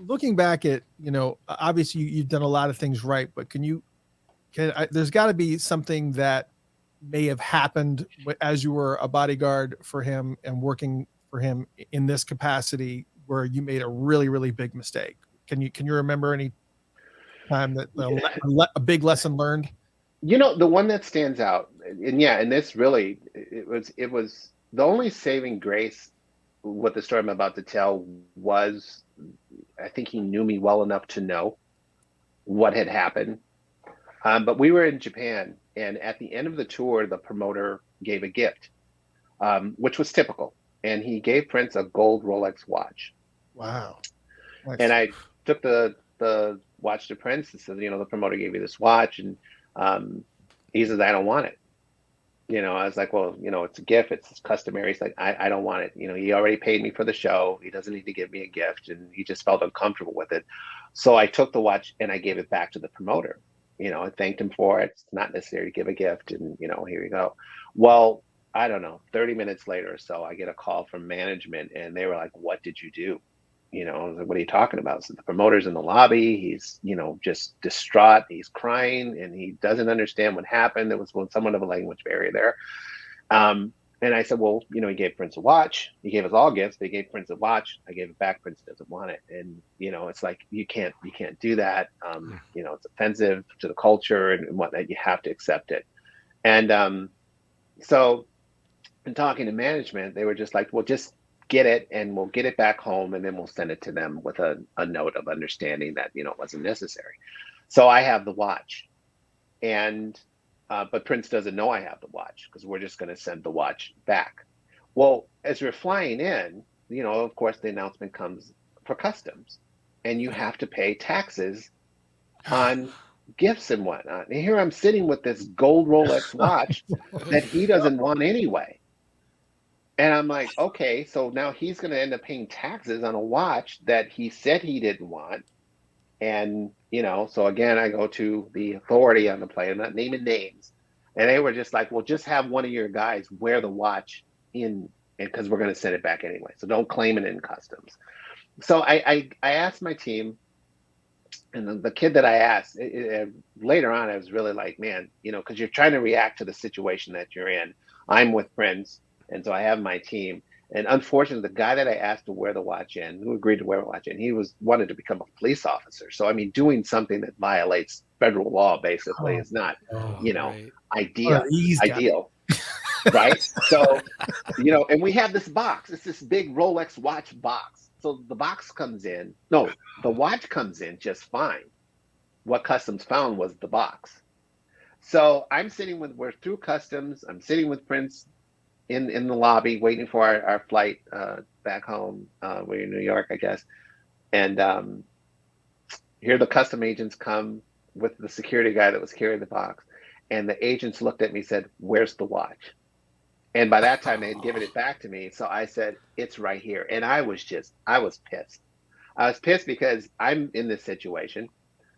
looking back at, obviously you've done a lot of things right, but there's got to be something that may have happened as you were a bodyguard for him and working for him in this capacity where you made a really, really big mistake. Can you remember any time that a big lesson learned? The one that stands out, and this really, it was the only saving grace what the story I'm about to tell was, I think he knew me well enough to know what had happened. But we were in Japan, and at the end of the tour, the promoter gave a gift, which was typical. And he gave Prince a gold Rolex watch. Wow. And Nice. I took the watch to Prince and said, the promoter gave you this watch, and he says, I don't want it. I was like, well, it's a gift. It's customary. He's like, I don't want it. He already paid me for the show. He doesn't need to give me a gift. And he just felt uncomfortable with it. So I took the watch and I gave it back to the promoter. I thanked him for it. It's not necessary to give a gift. And, here you go. Well, I don't know, 30 minutes later or so, I get a call from management and they were like, what did you do? I was like, what are you talking about? So the promoter's in the lobby. He's, just distraught. He's crying and he doesn't understand what happened. There was somewhat of a language barrier there. And I said, well, he gave Prince a watch. He gave us all gifts, but he gave Prince a watch. I gave it back. Prince doesn't want it. And, it's like, you can't do that. It's offensive to the culture and whatnot. You have to accept it. And so in talking to management, they were just like, well, just get it and we'll get it back home and then we'll send it to them with a note of understanding that, it wasn't necessary. So I have the watch and but Prince doesn't know I have the watch because we're just going to send the watch back. Well, as we're flying in, of course, the announcement comes for customs and you have to pay taxes on gifts and whatnot. And here I'm sitting with this gold Rolex watch that he doesn't want anyway. And I'm like, okay, so now he's going to end up paying taxes on a watch that he said he didn't want. And, so again, I go to the authority on the plane, I'm not naming names. And they were just like, well, just have one of your guys wear the watch in, because we're going to send it back anyway. So don't claim it in customs. So I asked my team, and the kid that I asked later on, I was really like, man, because you're trying to react to the situation that you're in. I'm with Prince. And so I have my team. And unfortunately, the guy that I asked to wear the watch in, who agreed to wear the watch in, he wanted to become a police officer. So, I mean, doing something that violates federal law basically is not, right. ideal. Right. So, and we have this box. It's this big Rolex watch box. So the box comes in. No, the watch comes in just fine. What customs found was the box. So we're through customs. I'm sitting with Prince in the lobby waiting for our flight back home. We're in New York, I guess. And here the custom agents come with the security guy that was carrying the box. And the agents looked at me and said, where's the watch? And by that time, they had given it back to me. So I said, it's right here. And I was pissed. I was pissed because I'm in this situation.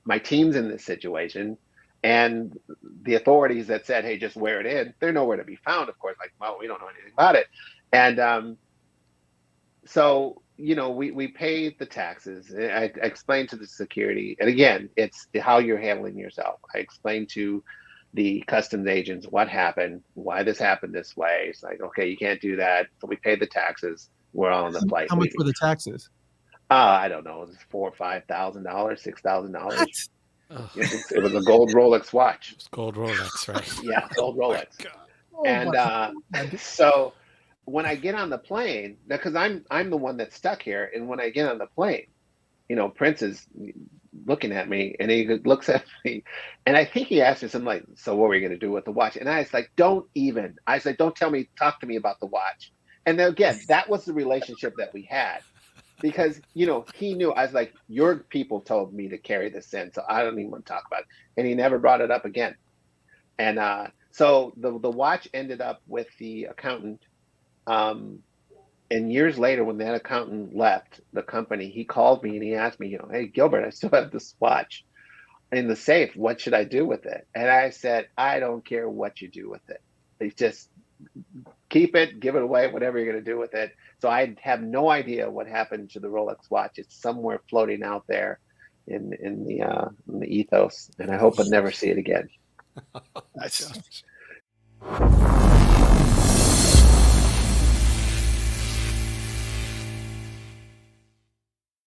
My team's in this situation. And the authorities that said, hey, just wear it in, they're nowhere to be found, of course. Like, well, we don't know anything about it. And so, we pay the taxes. I explained to the security. And again, it's how you're handling yourself. I explained to the customs agents what happened, why this happened this way. It's like, okay, you can't do that. So we paid the taxes. We're all on the flight. How much were the taxes? I don't know. It was $4,000 or $5,000, $6,000. Oh, It was a gold Rolex watch. it's gold Rolex, right? Yeah, gold Rolex. Oh, And my so when I get on the plane, because I'm the one that's stuck here, and when I get on the plane, Prince is looking at me, and he looks at me, and I think he asked me something like, "So what are we going to do with the watch?" And I was like, I said, "Don't talk to me about the watch." And then again, that was the relationship that we had. Because he knew. I was like, your people told me to carry this in, so I don't even want to talk about it. And he never brought it up again. And so the watch ended up with the accountant. And years later, when that accountant left the company, he called me and he asked me, hey, Gilbert, I still have this watch in the safe. What should I do with it? And I said, I don't care what you do with it. It's just keep it, give it away, whatever you're going to do with it. So I have no idea what happened to the Rolex watch. It's somewhere floating out there in the ethos, and I hope I never see it again. That's- Gosh.